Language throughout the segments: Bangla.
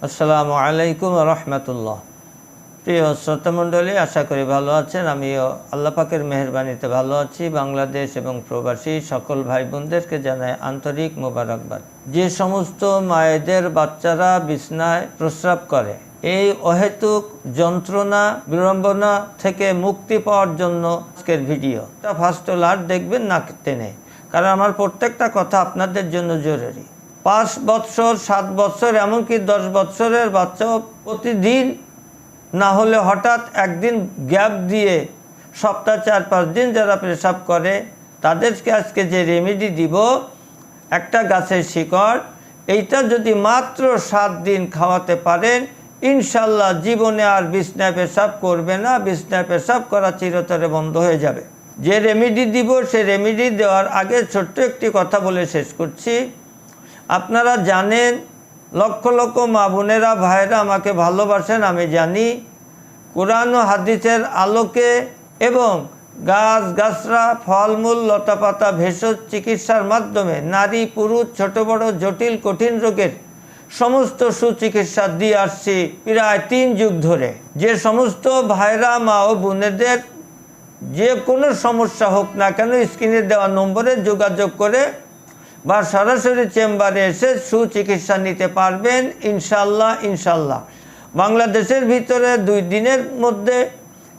আসসালামু আলাইকুম রহমতুল্লাহ। প্রিয় শ্রোতামণ্ডলী, আশা করি ভালো আছেন। আমিও আল্লাহ পাকের মেহেরবানিতে ভালো আছি। বাংলাদেশ এবং প্রবাসী সকল ভাই বোনদেরকে জানাই আন্তরিক মোবারকবাদ। যে সমস্ত মায়েদের বাচ্চারা বিছনায় প্রস্রাব করে, এই অহেতুক যন্ত্রণা বিড়ম্বনা থেকে মুক্তি পাওয়ার জন্য আজকের ভিডিও। ফার্স্ট লাস্ট দেখবেন না টেনে, কারণ আমার প্রত্যেকটা কথা আপনাদের জন্য জরুরি। 5 বৎসর 7 বৎসর এমনকি 10 বৎসরের বাচ্চাও প্রতিদিন না হলে হঠাৎ একদিন গ্যাপ দিয়ে সপ্তাহ 4-5 দিন যারা পেশাব করে, তাদেরকে আজকে যে রেমেডি দিব, একটা গাছের শিকড়, এইটা যদি মাত্র 7 দিন খাওয়াতে পারেন, ইনশাল্লাহ জীবনে আর বিছনায় পেশাব করবে না। বিছনায় পেশাব করা চিরতরে বন্ধ হয়ে যাবে। যে রেমেডি দিব, সে রেমেডি দেওয়ার আগে ছোট্ট একটি কথা বলে শেষ করছি। আপনারা জানেন, লক্ষ লক্ষ মা বোনেরা ভাইরা আমাকে ভালোবাসেন, আমি জানি। কোরআন ও হাদিসের আলোকে এবং গাছ গাছরা ফলমূল লতাপাতা ভেষজ চিকিৎসার মাধ্যমে নারী পুরুষ ছোট বড় জটিল কঠিন রোগের সমস্ত সুচিকিৎসা দিয়ে আসছি প্রায় 3 যুগ ধরে। যে সমস্ত ভাইরা মা ও বোনেদের যে কোনো সমস্যা হোক না কেন, স্ক্রিনে দেওয়া নম্বরে যোগাযোগ করে বা সরাসরি চেম্বারে এসে সুচিকিৎসা নিতে পারবেন ইনশাল্লাহ। ইনশাল্লাহ বাংলাদেশের ভিতরে 2 দিনের মধ্যে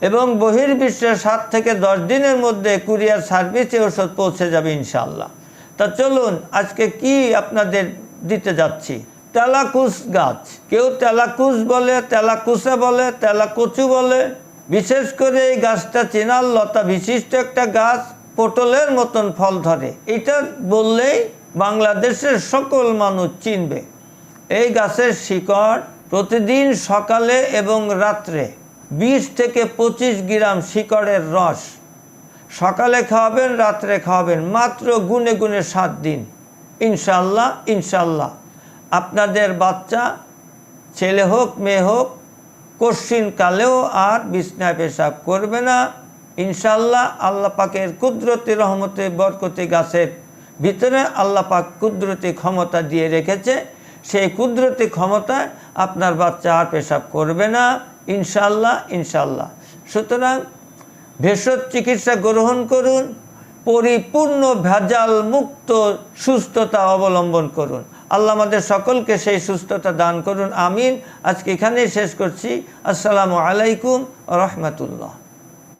এবং বহির্বিশ্বে 7 থেকে 10 দিনের মধ্যে কুরিয়ার সার্ভিসে ওষুধ পৌঁছে যাবে ইনশাল্লাহ। তা চলুন আজকে কি আপনাদের দিতে যাচ্ছি। তেলাকুচ গাছ, কেউ তেলাকুচ বলে, তেলাকুচা বলে, তেলাকচু বলে। বিশেষ করে এই গাছটা চিনাল লতা বিশিষ্ট একটা গাছ, পটলের মতন ফল ধরে। এটা বললেই বাংলাদেশের সকল মানুষ চিনবে। এই গাছের শিকড় প্রতিদিন সকালে এবং রাত্রে 20 থেকে 25 গ্রাম শিকড়ের রস সকালে খাওয়াবেন, রাত্রে খাওয়াবেন, মাত্র গুনে গুনে 7 দিন। ইনশাল্লাহ ইনশাল্লাহ আপনাদের বাচ্চা ছেলে হোক মেয়ে হোক কশিন কালেও আর বিছনায় পেশাব করবে না ইনশাল্লাহ। আল্লাহ পাকের কুদরতি রহমতে বরকতি গাছের ভিতরে আল্লাহ পাক কুদরতি ক্ষমতা দিয়ে রেখেছে। সেই কুদরতি ক্ষমতায় আপনার বাচ্চা আর পেশাব করবে না ইনশাল্লাহ ইনশাল্লাহ। সুতরাং ভেষজ চিকিৎসা গ্রহণ করুন, পরিপূর্ণ ভেজাল মুক্ত সুস্থতা অবলম্বন করুন। আল্লাহ আমাদের সকলকে সেই সুস্থতা দান করুন, আমিন। আজকে এখানেই শেষ করছি। আসসালামু আলাইকুম রহমতুল্লাহ।